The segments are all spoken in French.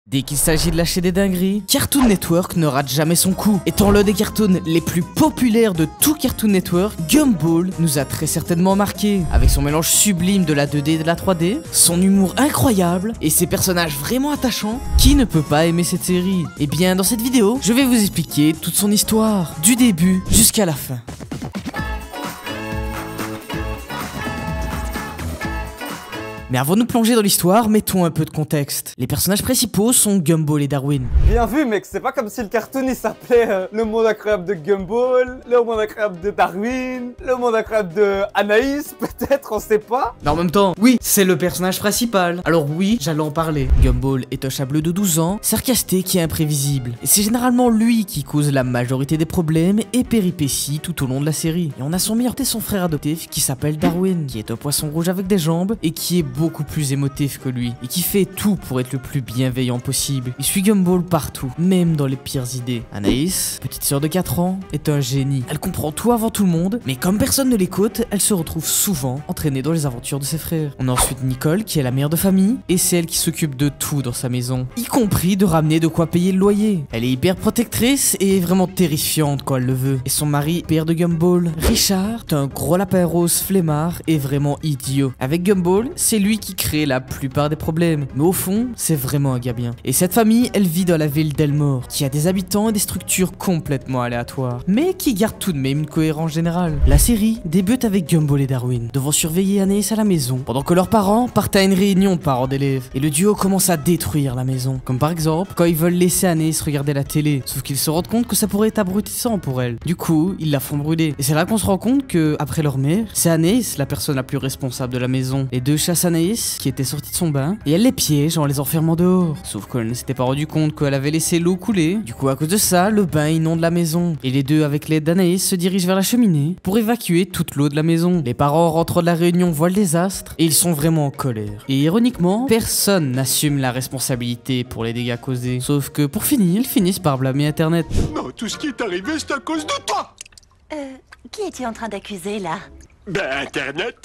Dès qu'il s'agit de lâcher des dingueries, Cartoon Network ne rate jamais son coup. Étant l'un des cartoons les plus populaires de tout Cartoon Network, Gumball nous a très certainement marqué. Avec son mélange sublime de la 2D et de la 3D, son humour incroyable et ses personnages vraiment attachants, qui ne peut pas aimer cette série? Et bien dans cette vidéo, je vais vous expliquer toute son histoire, du début jusqu'à la fin. Mais avant de nous plonger dans l'histoire, mettons un peu de contexte. Les personnages principaux sont Gumball et Darwin. Bien vu mec, c'est pas comme si le cartoon il s'appelait Le Monde Incroyable de Gumball, Le Monde Incroyable de Darwin, Le Monde Incroyable de Anaïs, peut-être, on sait pas. Mais en même temps, oui, c'est le personnage principal. Alors oui, j'allais en parler. Gumball est un chat bleu de 12 ans, sarcastique et imprévisible. Et c'est généralement lui qui cause la majorité des problèmes et péripéties tout au long de la série. Et on a son meilleur et son frère adoptif qui s'appelle Darwin, qui est un poisson rouge avec des jambes et qui est beaucoup plus émotif que lui et qui fait tout pour être le plus bienveillant possible. Il suit Gumball partout, même dans les pires idées. Anaïs, petite sœur de 4 ans, est un génie. Elle comprend tout avant tout le monde, mais comme personne ne l'écoute, elle se retrouve souvent entraînée dans les aventures de ses frères. On a ensuite Nicole qui est la mère de famille et c'est elle qui s'occupe de tout dans sa maison, y compris de ramener de quoi payer le loyer. Elle est hyper protectrice et vraiment terrifiante quand elle le veut. Et son mari, père de Gumball, Richard, est un gros lapin rose flemmard et vraiment idiot. Avec Gumball, c'est lui qui crée la plupart des problèmes, mais au fond, c'est vraiment un gars bien. Et cette famille, elle vit dans la ville d'Elmore, qui a des habitants et des structures complètement aléatoires, mais qui garde tout de même une cohérence générale. La série débute avec Gumball et Darwin devant surveiller Anaïs à la maison, pendant que leurs parents partent à une réunion de parents d'élèves, et le duo commence à détruire la maison, comme par exemple quand ils veulent laisser Anaïs regarder la télé, sauf qu'ils se rendent compte que ça pourrait être abrutissant pour elle. Du coup, ils la font brûler, et c'est là qu'on se rend compte que, après leur mère, c'est Anaïs la personne la plus responsable de la maison. Les deux chassent Anaïs qui était sortie de son bain et elle les piège en les enfermant dehors. Sauf qu'elle ne s'était pas rendu compte qu'elle avait laissé l'eau couler. Du coup, à cause de ça, le bain inonde la maison. Et les deux, avec l'aide d'Anaïs, se dirigent vers la cheminée pour évacuer toute l'eau de la maison. Les parents rentrant de la réunion voient le désastre et ils sont vraiment en colère. Et ironiquement, personne n'assume la responsabilité pour les dégâts causés. Sauf que pour finir, ils finissent par blâmer Internet. Non, tout ce qui est arrivé, c'est à cause de toi. Qui es-tu en train d'accuser là? Ben, Internet.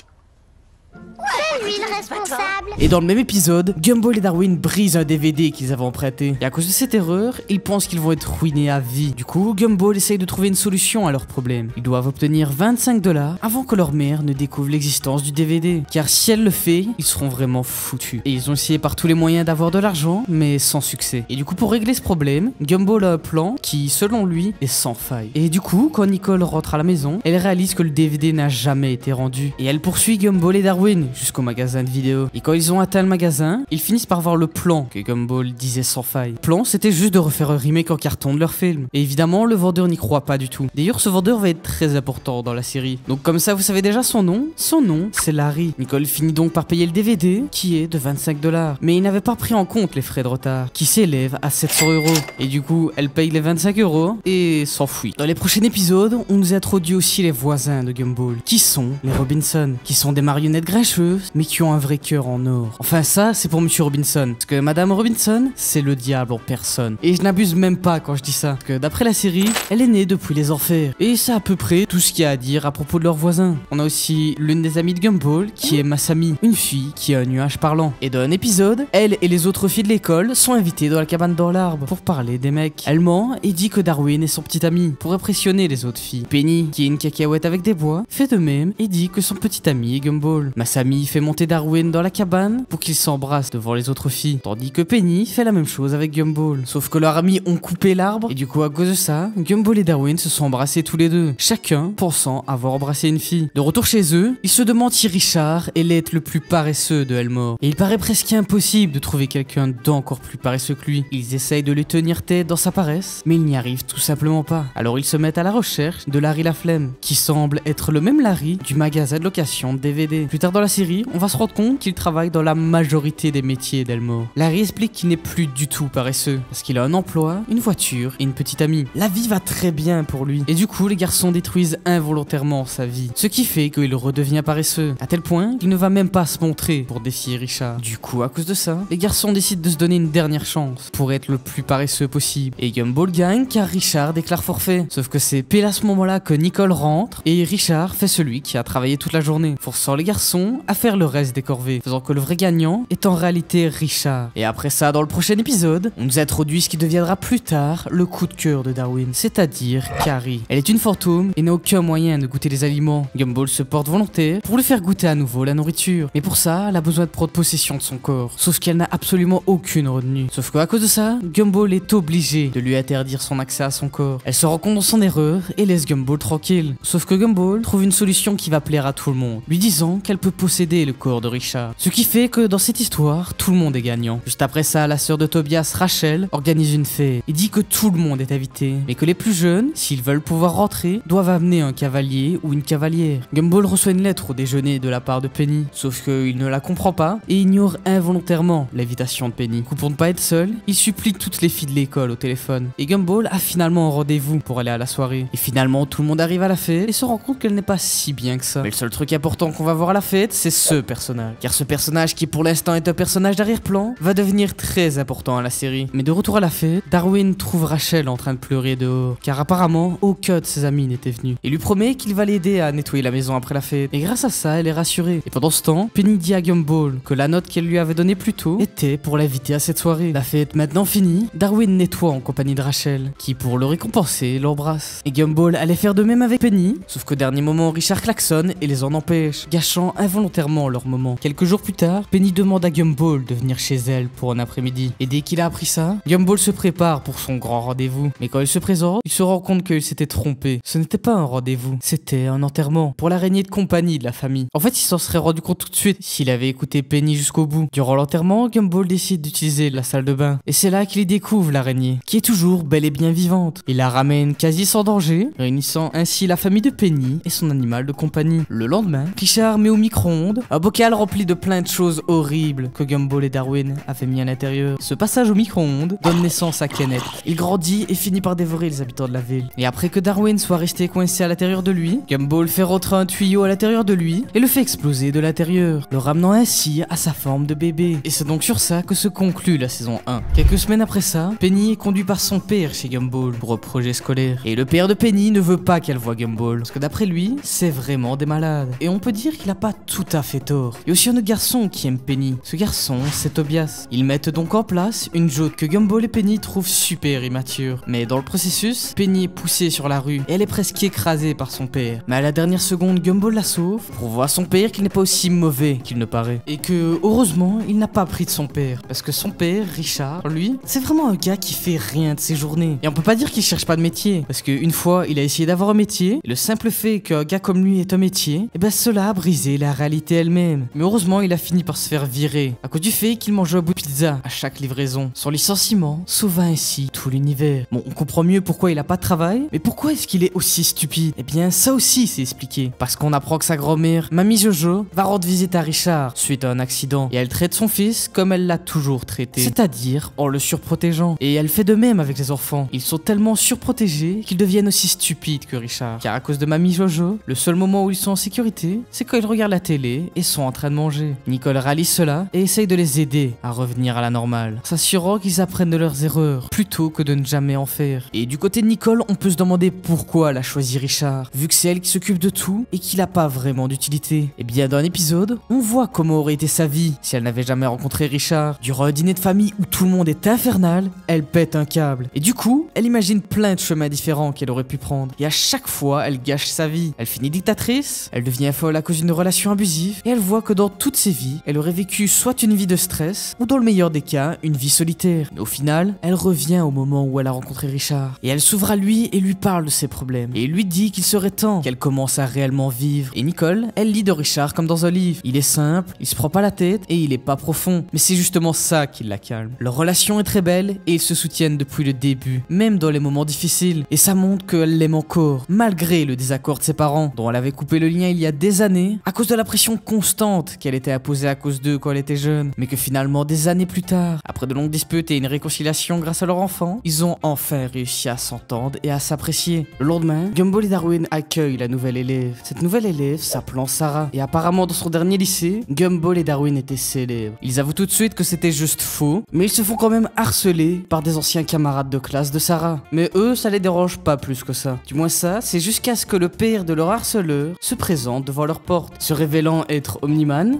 C'est lui le responsable. Et dans le même épisode, Gumball et Darwin brisent un DVD qu'ils avaient emprunté. Et à cause de cette erreur, ils pensent qu'ils vont être ruinés à vie. Du coup, Gumball essaye de trouver une solution à leur problème. Ils doivent obtenir 25 $ avant que leur mère ne découvre l'existence du DVD. Car si elle le fait, ils seront vraiment foutus. Et ils ont essayé par tous les moyens d'avoir de l'argent, mais sans succès. Et du coup, pour régler ce problème, Gumball a un plan qui, selon lui, est sans faille. Et du coup, quand Nicole rentre à la maison, elle réalise que le DVD n'a jamais été rendu. Et elle poursuit Gumball et Darwin jusqu'au magasin de vidéos. Et quand ils ont atteint le magasin, ils finissent par voir le plan que Gumball disait sans faille. Le plan, c'était juste de refaire un remake en carton de leur film. Et évidemment, le vendeur n'y croit pas du tout. D'ailleurs, ce vendeur va être très important dans la série. Donc comme ça, vous savez déjà son nom. Son nom, c'est Larry. Nicole finit donc par payer le DVD, qui est de 25 $. Mais il n'avait pas pris en compte les frais de retard, qui s'élèvent à 700 €. Et du coup, elle paye les 25 € et s'enfuit. Dans les prochains épisodes, on nous introduit aussi les voisins de Gumball, qui sont les Robinson, qui sont des marionnettes grincheuses, mais qui ont un vrai cœur en or. Enfin ça, c'est pour Monsieur Robinson, parce que Madame Robinson, c'est le diable en personne. Et je n'abuse même pas quand je dis ça, parce que d'après la série, elle est née depuis les enfers. Et c'est à peu près tout ce qu'il y a à dire à propos de leurs voisins. On a aussi l'une des amies de Gumball, qui est Masami, une fille qui a un nuage parlant. Et dans un épisode, elle et les autres filles de l'école sont invitées dans la cabane dans l'arbre pour parler des mecs. Elle ment et dit que Darwin est son petit ami, pour impressionner les autres filles. Penny, qui est une cacahuète avec des bois, fait de même et dit que son petit ami est Gumball. Masami fait monter Darwin dans la cabane pour qu'ils s'embrassent devant les autres filles, tandis que Penny fait la même chose avec Gumball. Sauf que leurs amis ont coupé l'arbre, et du coup à cause de ça, Gumball et Darwin se sont embrassés tous les deux, chacun pensant avoir embrassé une fille. De retour chez eux, ils se demandent si Richard est l'être le plus paresseux de Elmore. Et il paraît presque impossible de trouver quelqu'un d'encore plus paresseux que lui. Ils essayent de lui tenir tête dans sa paresse, mais ils n'y arrivent tout simplement pas. Alors ils se mettent à la recherche de Larry Laflemme, qui semble être le même Larry du magasin de location de DVD. Plus tard dans la série, on va se rendre compte qu'il travaille dans la majorité des métiers d'Elmore. Larry explique qu'il n'est plus du tout paresseux, parce qu'il a un emploi, une voiture et une petite amie. La vie va très bien pour lui. Et du coup, les garçons détruisent involontairement sa vie, ce qui fait qu'il redevient paresseux, à tel point qu'il ne va même pas se montrer pour défier Richard. Du coup, à cause de ça, les garçons décident de se donner une dernière chance pour être le plus paresseux possible. Et Gumball gagne car Richard déclare forfait. Sauf que c'est pile à ce moment-là que Nicole rentre et Richard fait celui qui a travaillé toute la journée, forçant les garçons garçons à faire le reste des corvées, faisant que le vrai gagnant est en réalité Richard. Et après ça, dans le prochain épisode, on nous introduit ce qui deviendra plus tard le coup de cœur de Darwin, c'est-à-dire Carrie. Elle est une fantôme et n'a aucun moyen de goûter les aliments. Gumball se porte volontaire pour lui faire goûter à nouveau la nourriture. Mais pour ça, elle a besoin de prendre possession de son corps. Sauf qu'elle n'a absolument aucune retenue. Sauf qu'à cause de ça, Gumball est obligé de lui interdire son accès à son corps. Elle se rend compte de son erreur et laisse Gumball tranquille. Sauf que Gumball trouve une solution qui va plaire à tout le monde, lui disant qu'elle peut posséder le corps de Richard. Ce qui fait que dans cette histoire, tout le monde est gagnant. Juste après ça, la sœur de Tobias, Rachel, organise une fête et dit que tout le monde est invité, mais que les plus jeunes, s'ils veulent pouvoir rentrer, doivent amener un cavalier ou une cavalière. Gumball reçoit une lettre au déjeuner de la part de Penny, sauf qu'il ne la comprend pas et ignore involontairement l'invitation de Penny. Du coup, pour ne pas être seul, il supplie toutes les filles de l'école au téléphone. Et Gumball a finalement un rendez-vous pour aller à la soirée. Et finalement, tout le monde arrive à la fête et se rend compte qu'elle n'est pas si bien que ça. Mais le seul truc important qu'on va voir à la fête, c'est ce personnage. Car ce personnage, qui pour l'instant est un personnage d'arrière-plan, va devenir très important à la série. Mais de retour à la fête, Darwin trouve Rachel en train de pleurer dehors, car apparemment, aucun de ses amis n'était venu. Il lui promet qu'il va l'aider à nettoyer la maison après la fête. Et grâce à ça, elle est rassurée. Et pendant ce temps, Penny dit à Gumball que la note qu'elle lui avait donnée plus tôt était pour l'inviter à cette soirée. La fête maintenant finie, Darwin nettoie en compagnie de Rachel, qui pour le récompenser, l'embrasse. Et Gumball allait faire de même avec Penny, sauf qu'au dernier moment, Richard klaxonne et les en empêche, gâchant involontairement leur moment. Quelques jours plus tard, Penny demande à Gumball de venir chez elle pour un après-midi. Et dès qu'il a appris ça, Gumball se prépare pour son grand rendez-vous. Mais quand il se présente, il se rend compte qu'il s'était trompé. Ce n'était pas un rendez-vous, c'était un enterrement pour l'araignée de compagnie de la famille. En fait, il s'en serait rendu compte tout de suite s'il avait écouté Penny jusqu'au bout. Durant l'enterrement, Gumball décide d'utiliser la salle de bain. Et c'est là qu'il y découvre l'araignée, qui est toujours bel et bien vivante. Il la ramène quasi sans danger, réunissant ainsi la famille de Penny et son animal de compagnie. Le lendemain, Richard met au micro-ondes un bocal rempli de plein de choses horribles que Gumball et Darwin avaient mis à l'intérieur. Ce passage au micro-ondes donne naissance à Kenneth. Il grandit et finit par dévorer les habitants de la ville. Et après que Darwin soit resté coincé à l'intérieur de lui, Gumball fait rentrer un tuyau à l'intérieur de lui et le fait exploser de l'intérieur, le ramenant ainsi à sa forme de bébé. Et c'est donc sur ça que se conclut la saison 1. Quelques semaines après ça, Penny est conduit par son père chez Gumball pour un projet scolaire. Et le père de Penny ne veut pas qu'elle voie Gumball, parce que d'après lui, c'est vraiment des malades. Et on peut dire qu'il a pas tout à fait tort. Il y a aussi un autre garçon qui aime Penny. Ce garçon, c'est Tobias. Ils mettent donc en place une joke que Gumball et Penny trouvent super immature. Mais dans le processus, Penny est poussée sur la rue et elle est presque écrasée par son père. Mais à la dernière seconde, Gumball la sauve pour voir à son père qu'il n'est pas aussi mauvais qu'il ne paraît. Et que, heureusement, il n'a pas pris de son père. Parce que son père, Richard, lui, c'est vraiment un gars qui fait rien de ses journées. Et on peut pas dire qu'il cherche pas de métier. Parce qu'une fois, il a essayé d'avoir un métier. Et le simple fait qu'un gars comme lui ait un métier, et ben cela a brisé la réalité elle-même. Mais heureusement, il a fini par se faire virer à cause du fait qu'il mangeait un bout de pizza à chaque livraison. Son licenciement sauva ainsi tout l'univers. Bon, on comprend mieux pourquoi il a pas de travail, mais pourquoi est-ce qu'il est aussi stupide? Eh bien, ça aussi c'est expliqué. Parce qu'on apprend que sa grand-mère, Mamie Jojo, va rendre visite à Richard suite à un accident. Et elle traite son fils comme elle l'a toujours traité. C'est-à-dire en le surprotégeant. Et elle fait de même avec les enfants. Ils sont tellement surprotégés qu'ils deviennent aussi stupides que Richard. Car à cause de Mamie Jojo, le seul moment où ils sont en sécurité, c'est quand ils regardent la télé et sont en train de manger. Nicole réalise cela et essaye de les aider à revenir à la normale, s'assurant qu'ils apprennent de leurs erreurs plutôt que de ne jamais en faire. Et du côté de Nicole, on peut se demander pourquoi elle a choisi Richard, vu que c'est elle qui s'occupe de tout et qu'il n'a pas vraiment d'utilité. Et bien dans l'épisode, on voit comment aurait été sa vie si elle n'avait jamais rencontré Richard. Durant un dîner de famille où tout le monde est infernal, elle pète un câble. Et du coup, elle imagine plein de chemins différents qu'elle aurait pu prendre. Et à chaque fois, elle gâche sa vie. Elle finit dictatrice, elle devient folle à cause d'une relation abusive, et elle voit que dans toutes ses vies, elle aurait vécu soit une vie de stress, ou dans le meilleur des cas, une vie solitaire. Mais au final, elle revient au moment où elle a rencontré Richard. Et elle s'ouvre à lui et lui parle de ses problèmes. Et il lui dit qu'il serait temps qu'elle commence à réellement vivre. Et Nicole, elle lit de Richard comme dans un livre. Il est simple, il se prend pas la tête, et il est pas profond. Mais c'est justement ça qui la calme. Leur relation est très belle, et ils se soutiennent depuis le début, même dans les moments difficiles. Et ça montre qu'elle l'aime encore, malgré le désaccord de ses parents, dont elle avait coupé le lien il y a des années, à cause de la pression constante qu'elle était imposée à cause d'eux quand elle était jeune. Mais que finalement, des années plus tard, après de longues disputes et une réconciliation grâce à leur enfant, ils ont enfin réussi à s'entendre et à s'apprécier. Le lendemain, Gumball et Darwin accueillent la nouvelle élève. Cette nouvelle élève s'appelant Sarah. Et apparemment, dans son dernier lycée, Gumball et Darwin étaient célèbres. Ils avouent tout de suite que c'était juste faux, mais ils se font quand même harceler par des anciens camarades de classe de Sarah. Mais eux, ça les dérange pas plus que ça. Du moins ça, c'est jusqu'à ce que le père de leur harceleur se présente devant leur porte. Se révélant être Omniman.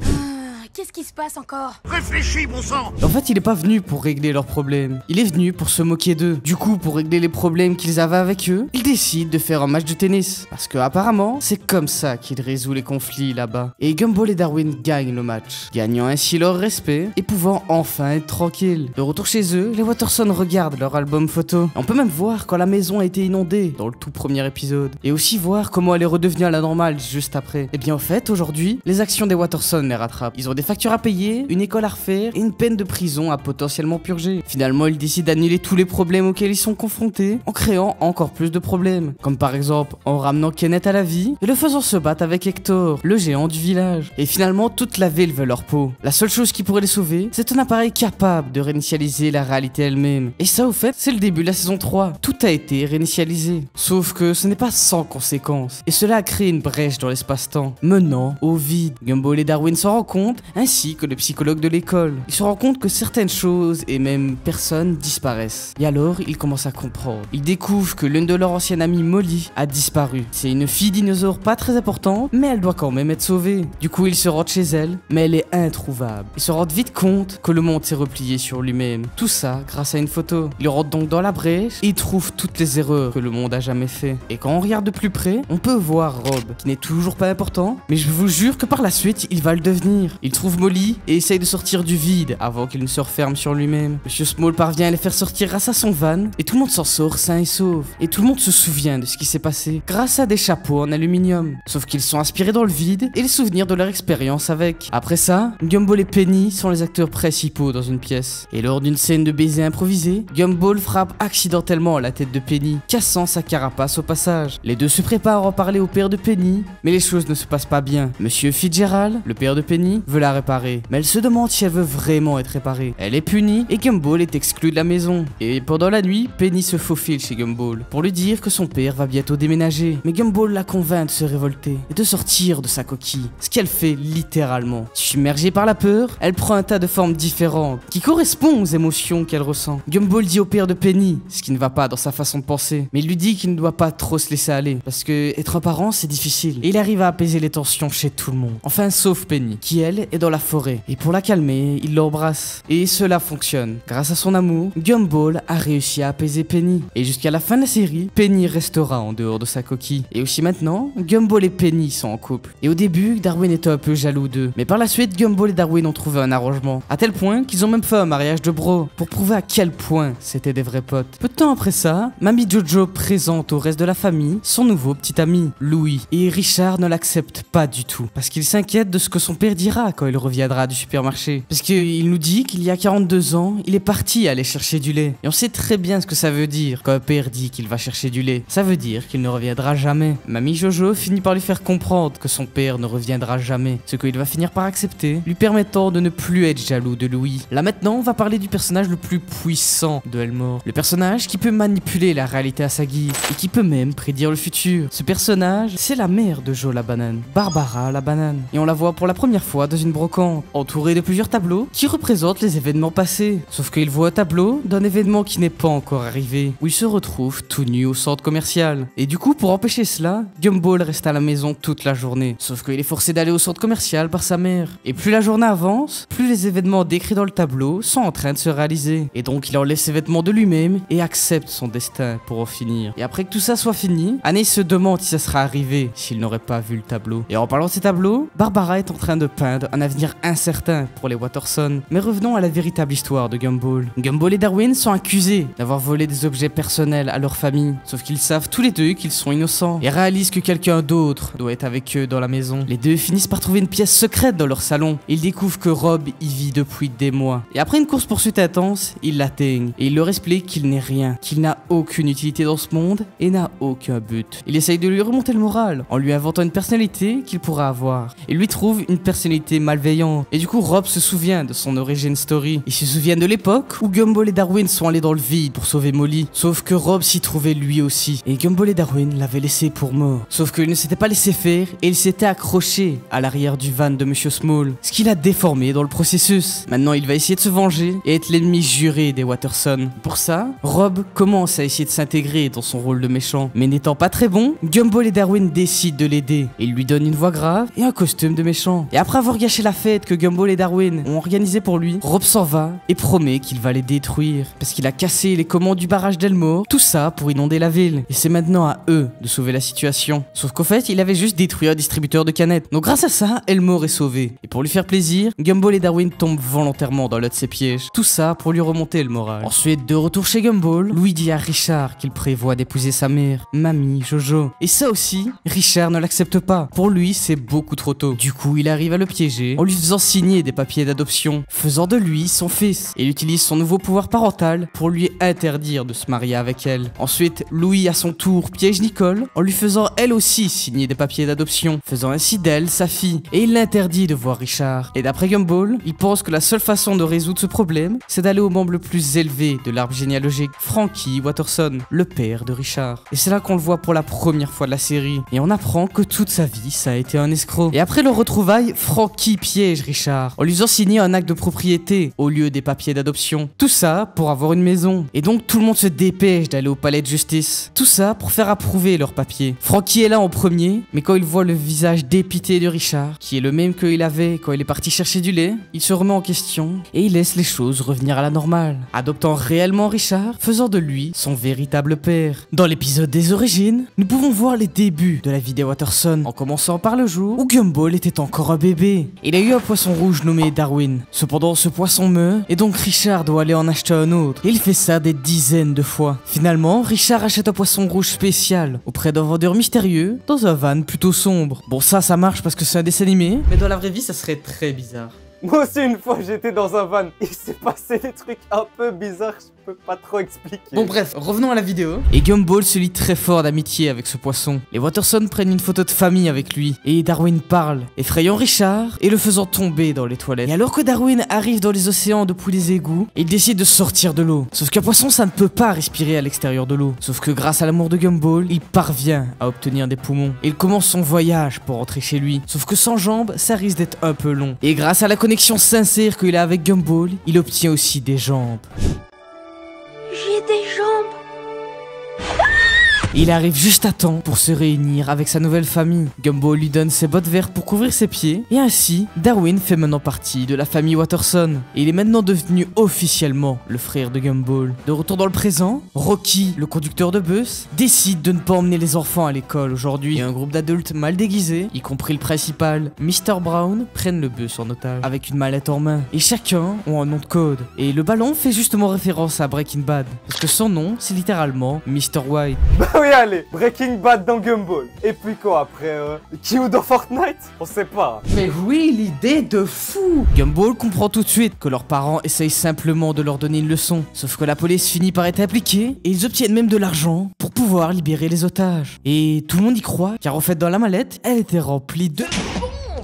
Qu'est-ce qui se passe encore? Réfléchis, bon sang! En fait, il est pas venu pour régler leurs problèmes. Il est venu pour se moquer d'eux. Du coup, pour régler les problèmes qu'ils avaient avec eux, il décide de faire un match de tennis. Parce que apparemment, c'est comme ça qu'il résout les conflits là-bas. Et Gumball et Darwin gagnent le match, gagnant ainsi leur respect et pouvant enfin être tranquilles. De retour chez eux, les Watterson regardent leur album photo. On peut même voir quand la maison a été inondée dans le tout premier épisode. Et aussi voir comment elle est redevenue à la normale juste après. Et bien en fait, aujourd'hui, les actions des Watterson les rattrapent. Ils ont des factures à payer, une école à refaire et une peine de prison à potentiellement purger. Finalement, ils décident d'annuler tous les problèmes auxquels ils sont confrontés en créant encore plus de problèmes. Comme par exemple en ramenant Kenneth à la vie et le faisant se battre avec Hector, le géant du village. Et finalement, toute la ville veut leur peau. La seule chose qui pourrait les sauver, c'est un appareil capable de réinitialiser la réalité elle-même. Et ça, au fait, c'est le début de la saison 3. Tout a été réinitialisé. Sauf que ce n'est pas sans conséquences. Et cela a créé une brèche dans l'espace-temps, menant au vide. Gumball et Darwin s'en rendent compte, ainsi que le psychologue de l'école. Ils se rendent compte que certaines choses et même personnes disparaissent. Et alors, ils commencent à comprendre. Ils découvrent que l'une de leurs anciennes amies, Molly, a disparu. C'est une fille dinosaure pas très importante, mais elle doit quand même être sauvée. Du coup, ils se rendent chez elle, mais elle est introuvable. Ils se rendent vite compte que le monde s'est replié sur lui-même. Tout ça grâce à une photo. Ils rentrent donc dans la brèche et ils trouvent toutes les erreurs que le monde a jamais fait. Et quand on regarde de plus près, on peut voir Rob, qui n'est toujours pas important, mais je vous jure que par la suite, il va le devenir. Il trouve Molly et essaye de sortir du vide avant qu'il ne se referme sur lui-même. Monsieur Small parvient à les faire sortir grâce à son van et tout le monde s'en sort sain et sauf. Et tout le monde se souvient de ce qui s'est passé grâce à des chapeaux en aluminium. Sauf qu'ils sont inspirés dans le vide et les souvenirs de leur expérience avec. Après ça, Gumball et Penny sont les acteurs principaux dans une pièce. Et lors d'une scène de baiser improvisée, Gumball frappe accidentellement la tête de Penny, cassant sa carapace au passage. Les deux se préparent à en parler au père de Penny, mais les choses ne se passent pas bien. Monsieur Fitzgerald, le père de Penny, veut la réparer. Mais elle se demande si elle veut vraiment être réparée. Elle est punie et Gumball est exclu de la maison. Et pendant la nuit, Penny se faufile chez Gumball pour lui dire que son père va bientôt déménager. Mais Gumball la convainc de se révolter et de sortir de sa coquille. Ce qu'elle fait littéralement. Submergée par la peur, elle prend un tas de formes différentes qui correspondent aux émotions qu'elle ressent. Gumball dit au père de Penny ce qui ne va pas dans sa façon de penser. Mais il lui dit qu'il ne doit pas trop se laisser aller parce que être un parent c'est difficile. Et il arrive à apaiser les tensions chez tout le monde. Enfin sauf Penny qui elle est dans la forêt. Et pour la calmer, il l'embrasse. Et cela fonctionne. Grâce à son amour, Gumball a réussi à apaiser Penny. Et jusqu'à la fin de la série, Penny restera en dehors de sa coquille. Et aussi maintenant, Gumball et Penny sont en couple. Et au début, Darwin était un peu jaloux d'eux. Mais par la suite, Gumball et Darwin ont trouvé un arrangement. À tel point qu'ils ont même fait un mariage de bro. Pour prouver à quel point c'était des vrais potes. Peu de temps après ça, Mamie Jojo présente au reste de la famille son nouveau petit ami, Louis. Et Richard ne l'accepte pas du tout. Parce qu'il s'inquiète de ce que son père dira quand il reviendra du supermarché. Parce qu'il nous dit qu'il y a 42 ans, il est parti aller chercher du lait. Et on sait très bien ce que ça veut dire quand un père dit qu'il va chercher du lait. Ça veut dire qu'il ne reviendra jamais. Mamie Jojo finit par lui faire comprendre que son père ne reviendra jamais. Ce qu'il va finir par accepter, lui permettant de ne plus être jaloux de Louis. Là maintenant, on va parler du personnage le plus puissant de Elmore. Le personnage qui peut manipuler la réalité à sa guise et qui peut même prédire le futur. Ce personnage, c'est la mère de Joe la banane, Barbara la banane. Et on la voit pour la première fois dans une brocante, entourée de plusieurs tableaux qui représentent les événements passés. Sauf qu'il voit un tableau d'un événement qui n'est pas encore arrivé, où il se retrouve tout nu au centre commercial. Et du coup, pour empêcher cela, Gumball reste à la maison toute la journée. Sauf qu'il est forcé d'aller au centre commercial par sa mère. Et plus la journée avance, plus les événements décrits dans le tableau sont en train de se réaliser. Et donc il enlève ses vêtements de lui-même et accepte son destin pour en finir. Et après que tout ça soit fini, Annie se demande si ça sera arrivé s'il n'aurait pas vu le tableau. Et en parlant de ces tableaux, Barbara est en train de peindre un avenir incertain pour les Watterson. Mais revenons à la véritable histoire de Gumball. Gumball et Darwin sont accusés d'avoir volé des objets personnels à leur famille. Sauf qu'ils savent tous les deux qu'ils sont innocents et réalisent que quelqu'un d'autre doit être avec eux dans la maison. Les deux finissent par trouver une pièce secrète dans leur salon. Ils découvrent que Rob y vit depuis des mois. Et après une course-poursuite intense, ils l'atteignent. Et il leur explique qu'il n'est rien, qu'il n'a aucune utilité dans ce monde et n'a aucun but. Il essaye de lui remonter le moral en lui inventant une personnalité qu'il pourra avoir. Il lui trouve une personnalité mal malveillante. Et du coup, Rob se souvient de son origin story. Il se souvient de l'époque où Gumball et Darwin sont allés dans le vide pour sauver Molly. Sauf que Rob s'y trouvait lui aussi. Et Gumball et Darwin l'avaient laissé pour mort. Sauf qu'il ne s'était pas laissé faire et il s'était accroché à l'arrière du van de Monsieur Small. Ce qui l'a déformé dans le processus. Maintenant, il va essayer de se venger et être l'ennemi juré des Watterson. Pour ça, Rob commence à essayer de s'intégrer dans son rôle de méchant. Mais n'étant pas très bon, Gumball et Darwin décident de l'aider. Ils lui donnent une voix grave et un costume de méchant. Et après avoir gâché la fête que Gumball et Darwin ont organisée pour lui, Rob s'en va et promet qu'il va les détruire. Parce qu'il a cassé les commandes du barrage d'Elmore. Tout ça pour inonder la ville. Et c'est maintenant à eux de sauver la situation. Sauf qu'au fait, il avait juste détruit un distributeur de canettes. Donc grâce à ça, Elmore est sauvé. Et pour lui faire plaisir, Gumball et Darwin tombent volontairement dans l'un de ses pièges. Tout ça pour lui remonter le moral. Ensuite, de retour chez Gumball, Louis dit à Richard qu'il prévoit d'épouser sa mère, Mamie Jojo. Et ça aussi, Richard ne l'accepte pas. Pour lui, c'est beaucoup trop tôt. Du coup, il arrive à le piéger en lui faisant signer des papiers d'adoption, faisant de lui son fils. Et il utilise son nouveau pouvoir parental pour lui interdire de se marier avec elle. Ensuite, Louis à son tour piège Nicole en lui faisant elle aussi signer des papiers d'adoption, faisant ainsi d'elle sa fille. Et il l'interdit de voir Richard. Et d'après Gumball, il pense que la seule façon de résoudre ce problème, c'est d'aller au membre le plus élevé de l'arbre généalogique, Frankie Watterson, le père de Richard. Et c'est là qu'on le voit pour la première fois de la série. Et on apprend que toute sa vie, ça a été un escroc. Et après leur retrouvaille, Frankie piège Richard en lui faisant signer un acte de propriété au lieu des papiers d'adoption. Tout ça pour avoir une maison. Et donc tout le monde se dépêche d'aller au palais de justice. Tout ça pour faire approuver leurs papiers. Frankie est là en premier, mais quand il voit le visage dépité de Richard, qui est le même qu'il avait quand il est parti chercher du lait, il se remet en question et il laisse les choses revenir à la normale, adoptant réellement Richard, faisant de lui son véritable père. Dans l'épisode des origines, nous pouvons voir les débuts de la vie des Watterson, en commençant par le jour où Gumball était encore un bébé. Il a eu un poisson rouge nommé Darwin. Cependant, ce poisson meurt et donc Richard doit aller en acheter un autre. Et il fait ça des dizaines de fois. Finalement, Richard achète un poisson rouge spécial auprès d'un vendeur mystérieux dans un van plutôt sombre. Bon, ça marche parce que c'est un dessin animé, mais dans la vraie vie, ça serait très bizarre. Moi aussi, une fois, j'étais dans un van. Il s'est passé des trucs un peu bizarres, je peux pas trop expliquer. Bon bref, revenons à la vidéo. Et Gumball se lie très fort d'amitié avec ce poisson. Les Watterson prennent une photo de famille avec lui. Et Darwin parle, effrayant Richard et le faisant tomber dans les toilettes. Et alors que Darwin arrive dans les océans depuis les égouts, il décide de sortir de l'eau. Sauf qu'un poisson, ça ne peut pas respirer à l'extérieur de l'eau. Sauf que grâce à l'amour de Gumball, il parvient à obtenir des poumons. Et il commence son voyage pour rentrer chez lui. Sauf que sans jambes, ça risque d'être un peu long. Et grâce à la connexion sincère qu'il a avec Gumball, il obtient aussi des jambes. J'ai des jambes. Il arrive juste à temps pour se réunir avec sa nouvelle famille. Gumball lui donne ses bottes vertes pour couvrir ses pieds. Et ainsi, Darwin fait maintenant partie de la famille Watterson. Et il est maintenant devenu officiellement le frère de Gumball. De retour dans le présent, Rocky, le conducteur de bus, décide de ne pas emmener les enfants à l'école aujourd'hui. Et un groupe d'adultes mal déguisés, y compris le principal, Mr. Brown, prennent le bus en otage avec une mallette en main. Et chacun ont un nom de code. Et le ballon fait justement référence à Breaking Bad. Parce que son nom, c'est littéralement Mr. White. Bah oui, allez, Breaking Bad dans Gumball. Et puis quoi après Q dans Fortnite? On sait pas. Mais oui, l'idée de fou! Gumball comprend tout de suite que leurs parents essayent simplement de leur donner une leçon. Sauf que la police finit par être impliquée et ils obtiennent même de l'argent pour pouvoir libérer les otages. Et tout le monde y croit, car en fait dans la mallette, elle était remplie de...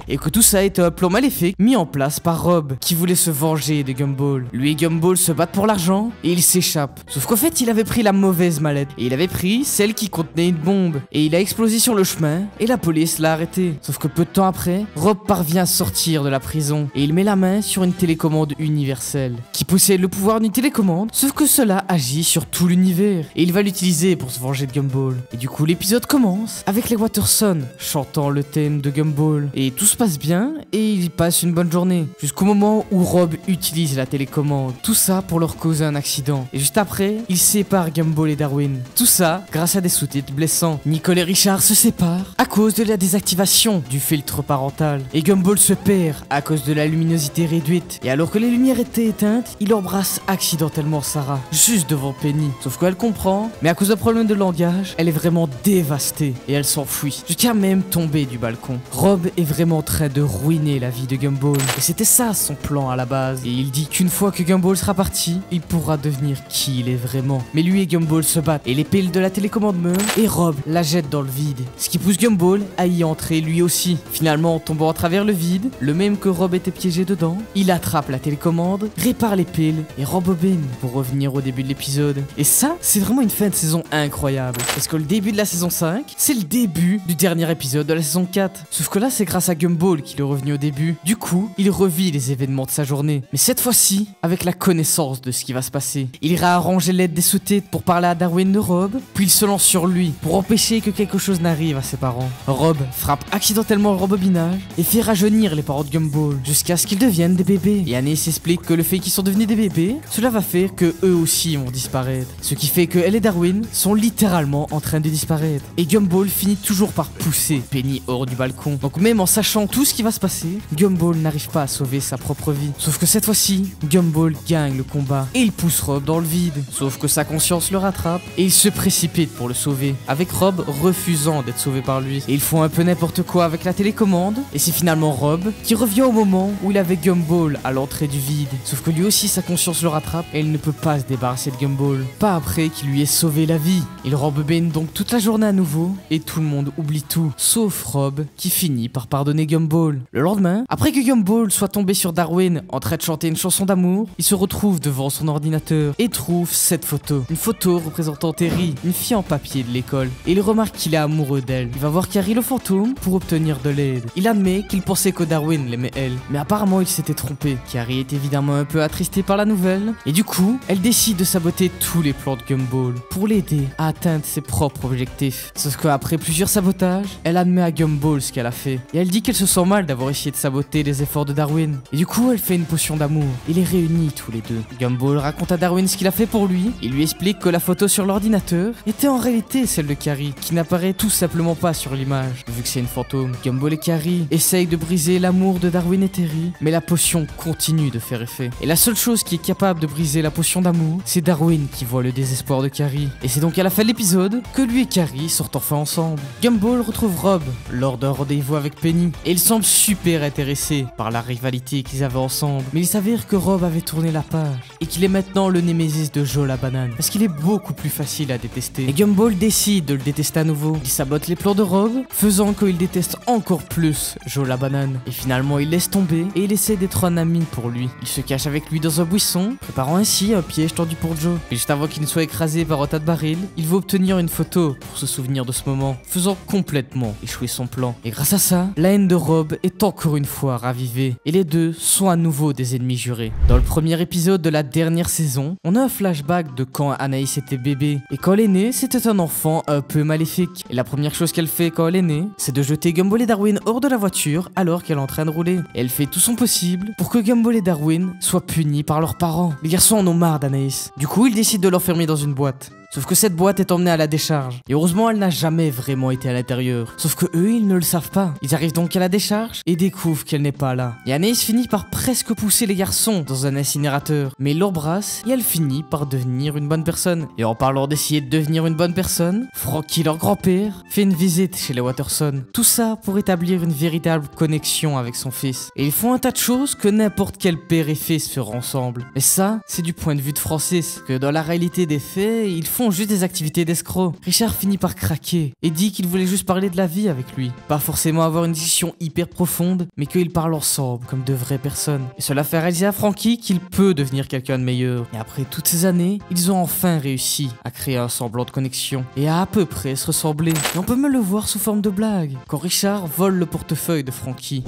Et que tout ça était un plan maléfique mis en place par Rob, qui voulait se venger de Gumball. Lui et Gumball se battent pour l'argent, et ils s'échappent. Sauf qu'en fait, il avait pris la mauvaise mallette, et il avait pris celle qui contenait une bombe. Et il a explosé sur le chemin, et la police l'a arrêté. Sauf que peu de temps après, Rob parvient à sortir de la prison, et il met la main sur une télécommande universelle, qui possède le pouvoir d'une télécommande, sauf que cela agit sur tout l'univers. Et il va l'utiliser pour se venger de Gumball. Et du coup, l'épisode commence avec les Watterson chantant le thème de Gumball. Et tout se passe bien et ils passent une bonne journée jusqu'au moment où Rob utilise la télécommande, tout ça pour leur causer un accident. Et juste après, ils séparent Gumball et Darwin, tout ça grâce à des sous-titres blessants. Nicole et Richard se séparent à cause de la désactivation du filtre parental et Gumball se perd à cause de la luminosité réduite. Et alors que les lumières étaient éteintes, il embrasse accidentellement Sarah juste devant Penny, sauf qu'elle comprend, mais à cause d'un problème de langage, elle est vraiment dévastée et elle s'enfuit jusqu'à même tomber du balcon. Rob est vraiment train de ruiner la vie de Gumball. Et c'était ça son plan à la base. Et il dit qu'une fois que Gumball sera parti, il pourra devenir qui il est vraiment. Mais lui et Gumball se battent et les piles de la télécommande meurent et Rob la jette dans le vide. Ce qui pousse Gumball à y entrer lui aussi. Finalement, tombant à travers le vide, le même que Rob était piégé dedans, il attrape la télécommande, répare les piles et rembobine pour revenir au début de l'épisode. Et ça, c'est vraiment une fin de saison incroyable. Parce que le début de la saison 5, c'est le début du dernier épisode de la saison 4. Sauf que là, c'est grâce à Gumball qu'il est revenu au début. Du coup, il revit les événements de sa journée. Mais cette fois-ci, avec la connaissance de ce qui va se passer. Il ira arranger l'aide des sous-têtes pour parler à Darwin de Rob, puis il se lance sur lui pour empêcher que quelque chose n'arrive à ses parents. Rob frappe accidentellement le rembobinage et fait rajeunir les parents de Gumball jusqu'à ce qu'ils deviennent des bébés. Et Annie s'explique que le fait qu'ils sont devenus des bébés, cela va faire que eux aussi vont disparaître. Ce qui fait que elle et Darwin sont littéralement en train de disparaître. Et Gumball finit toujours par pousser Penny hors du balcon. Donc même en sachant tout ce qui va se passer, Gumball n'arrive pas à sauver sa propre vie. Sauf que cette fois-ci, Gumball gagne le combat et il pousse Rob dans le vide. Sauf que sa conscience le rattrape et il se précipite pour le sauver, avec Rob refusant d'être sauvé par lui. Et ils font un peu n'importe quoi avec la télécommande et c'est finalement Rob qui revient au moment où il avait Gumball à l'entrée du vide. Sauf que lui aussi sa conscience le rattrape et il ne peut pas se débarrasser de Gumball. Pas après qu'il lui ait sauvé la vie. Il rembobine donc toute la journée à nouveau et tout le monde oublie tout, sauf Rob qui finit par pardonner Gumball. Le lendemain, après que Gumball soit tombé sur Darwin en train de chanter une chanson d'amour, il se retrouve devant son ordinateur et trouve cette photo. Une photo représentant Terry, une fille en papier de l'école. Et il remarque qu'il est amoureux d'elle. Il va voir Carrie le fantôme pour obtenir de l'aide. Il admet qu'il pensait que Darwin l'aimait elle, mais apparemment il s'était trompé. Carrie est évidemment un peu attristée par la nouvelle et du coup, elle décide de saboter tous les plans de Gumball pour l'aider à atteindre ses propres objectifs. Sauf qu'après plusieurs sabotages, elle admet à Gumball ce qu'elle a fait et elle dit qu'elle se sent mal d'avoir essayé de saboter les efforts de Darwin. Et du coup, elle fait une potion d'amour et les réunit tous les deux. Gumball raconte à Darwin ce qu'il a fait pour lui. Il lui explique que la photo sur l'ordinateur était en réalité celle de Carrie, qui n'apparaît tout simplement pas sur l'image, vu que c'est une fantôme. Gumball et Carrie essayent de briser l'amour de Darwin et Terry, mais la potion continue de faire effet. Et la seule chose qui est capable de briser la potion d'amour, c'est Darwin qui voit le désespoir de Carrie. Et c'est donc à la fin de l'épisode que lui et Carrie sortent enfin ensemble. Gumball retrouve Rob lors d'un rendez-vous avec Penny, et il semble super intéressé par la rivalité qu'ils avaient ensemble. Mais il s'avère que Rob avait tourné la page, et qu'il est maintenant le némésis de Joe la banane, parce qu'il est beaucoup plus facile à détester. Et Gumball décide de le détester à nouveau. Il sabote les plans de Rob, faisant qu'il déteste encore plus Joe la banane. Et finalement il laisse tomber, et il essaie d'être un ami pour lui. Il se cache avec lui dans un buisson, préparant ainsi un piège tendu pour Joe. Et juste avant qu'il ne soit écrasé par un tas de barils, il veut obtenir une photo pour se souvenir de ce moment, faisant complètement échouer son plan. Et grâce à ça, la haine de Rob est encore une fois ravivée, et les deux sont à nouveau des ennemis jurés. Dans le premier épisode de la dernière saison, on a un flashback de quand Anaïs était bébé, et quand elle est née, c'était un enfant un peu maléfique. Et la première chose qu'elle fait quand elle est née, c'est de jeter Gumball et Darwin hors de la voiture alors qu'elle est en train de rouler. Et elle fait tout son possible pour que Gumball et Darwin soient punis par leurs parents. Les garçons en ont marre d'Anaïs. Du coup, ils décident de l'enfermer dans une boîte. Sauf que cette boîte est emmenée à la décharge. Et heureusement, elle n'a jamais vraiment été à l'intérieur. Sauf que eux, ils ne le savent pas. Ils arrivent donc à la décharge et découvrent qu'elle n'est pas là. Et Anaïs finit par presque pousser les garçons dans un incinérateur. Mais ils l'embrassent et elle finit par devenir une bonne personne. Et en parlant d'essayer de devenir une bonne personne, Frankie, leur grand-père, fait une visite chez les Watterson. Tout ça pour établir une véritable connexion avec son fils. Et ils font un tas de choses que n'importe quel père et fils feront ensemble. Mais ça, c'est du point de vue de Francis, que dans la réalité des faits, ils font juste des activités d'escroc. Richard finit par craquer et dit qu'il voulait juste parler de la vie avec lui. Pas forcément avoir une discussion hyper profonde, mais qu'ils parlent ensemble comme de vraies personnes. Et cela fait réaliser à Frankie qu'il peut devenir quelqu'un de meilleur. Et après toutes ces années, ils ont enfin réussi à créer un semblant de connexion et à peu près se ressembler. Et on peut même le voir sous forme de blague, quand Richard vole le portefeuille de Frankie.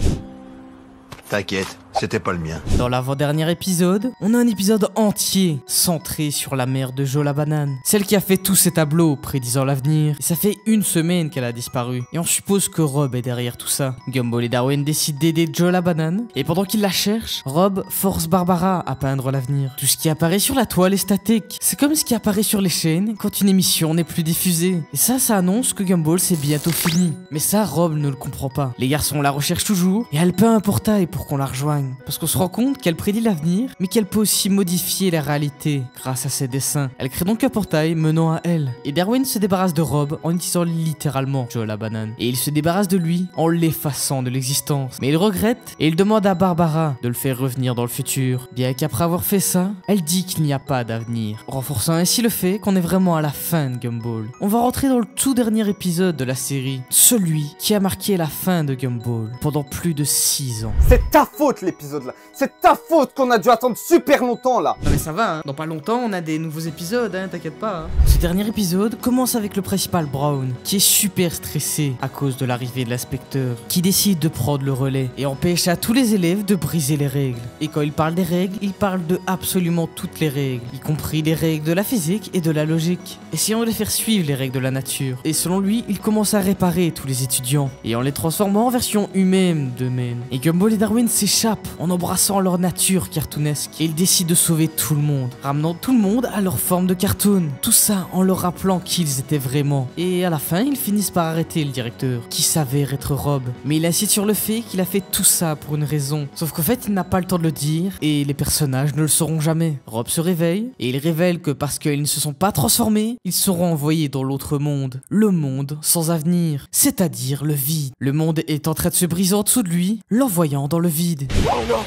T'inquiète, c'était pas le mien. Dans l'avant-dernier épisode, on a un épisode entier centré sur la mère de Joe la banane. Celle qui a fait tous ces tableaux prédisant l'avenir. Et ça fait une semaine qu'elle a disparu. Et on suppose que Rob est derrière tout ça. Gumball et Darwin décident d'aider Joe la banane. Et pendant qu'ils la cherchent, Rob force Barbara à peindre l'avenir. Tout ce qui apparaît sur la toile est statique. C'est comme ce qui apparaît sur les chaînes quand une émission n'est plus diffusée. Et ça annonce que Gumball c'est bientôt fini. Mais ça, Rob ne le comprend pas. Les garçons la recherchent toujours et elle peint un portail pour qu'on la rejoigne. Darwin. Parce qu'on se rend compte qu'elle prédit l'avenir, mais qu'elle peut aussi modifier la réalité grâce à ses dessins. Elle crée donc un portail menant à elle. Et Darwin se débarrasse de Rob en utilisant littéralement Joe la banane. Et il se débarrasse de lui en l'effaçant de l'existence. Mais il regrette et il demande à Barbara de le faire revenir dans le futur. Bien qu'après avoir fait ça, elle dit qu'il n'y a pas d'avenir, renforçant ainsi le fait qu'on est vraiment à la fin de Gumball. On va rentrer dans le tout dernier épisode de la série, celui qui a marqué la fin de Gumball pendant plus de 6 ans. C'est ta faute l'épisode là. C'est ta faute qu'on a dû attendre super longtemps là. Non mais ça va, hein. Dans pas longtemps on a des nouveaux épisodes, hein, t'inquiète pas. Hein. Ce dernier épisode commence avec le principal Brown, qui est super stressé à cause de l'arrivée de l'inspecteur, qui décide de prendre le relais et empêche à tous les élèves de briser les règles. Et quand il parle des règles, il parle de absolument toutes les règles, y compris les règles de la physique et de la logique, essayant de les faire suivre les règles de la nature. Et selon lui, il commence à réparer tous les étudiants, et en les transformant en version humaine d'eux-mêmes. Et Gumball et Darwin s'échappent en embrassant leur nature cartoonesque, et ils décident de sauver tout le monde, ramenant tout le monde à leur forme de cartoon. Tout ça en leur rappelant qui ils étaient vraiment. Et à la fin, ils finissent par arrêter le directeur, qui s'avère être Rob. Mais il insiste sur le fait qu'il a fait tout ça pour une raison. Sauf qu'en fait, il n'a pas le temps de le dire, et les personnages ne le sauront jamais. Rob se réveille, et il révèle que parce qu'ils ne se sont pas transformés, ils seront envoyés dans l'autre monde. Le monde sans avenir, c'est-à-dire le vide. Le monde est en train de se briser en dessous de lui, l'envoyant dans le vide. Oh non,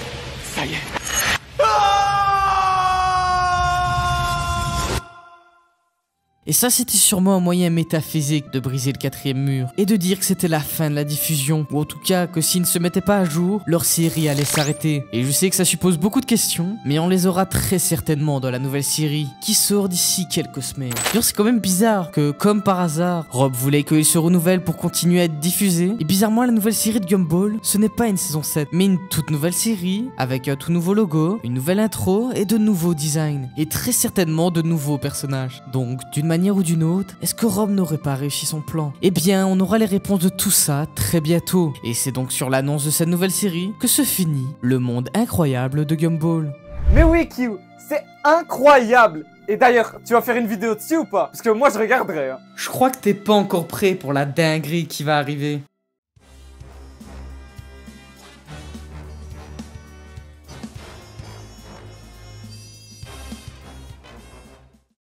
ça y est. Et ça, c'était sûrement un moyen métaphysique de briser le 4e mur et de dire que c'était la fin de la diffusion, ou en tout cas que s'ils ne se mettaient pas à jour, leur série allait s'arrêter. Et je sais que ça suppose beaucoup de questions, mais on les aura très certainement dans la nouvelle série qui sort d'ici quelques semaines. D'ailleurs, c'est quand même bizarre que, comme par hasard, Rob voulait qu'il se renouvelle pour continuer à être diffusé, et bizarrement la nouvelle série de Gumball, ce n'est pas une saison 7, mais une toute nouvelle série, avec un tout nouveau logo, une nouvelle intro et de nouveaux designs, et très certainement de nouveaux personnages. Donc, d'une manière ou d'une autre, est-ce que Rob n'aurait pas réussi son plan? Eh bien, on aura les réponses de tout ça très bientôt. Et c'est donc sur l'annonce de cette nouvelle série que se finit le monde incroyable de Gumball. Mais oui Q, c'est incroyable. Et d'ailleurs, tu vas faire une vidéo dessus ou pas? Parce que moi je regarderai. Hein. Je crois que t'es pas encore prêt pour la dinguerie qui va arriver.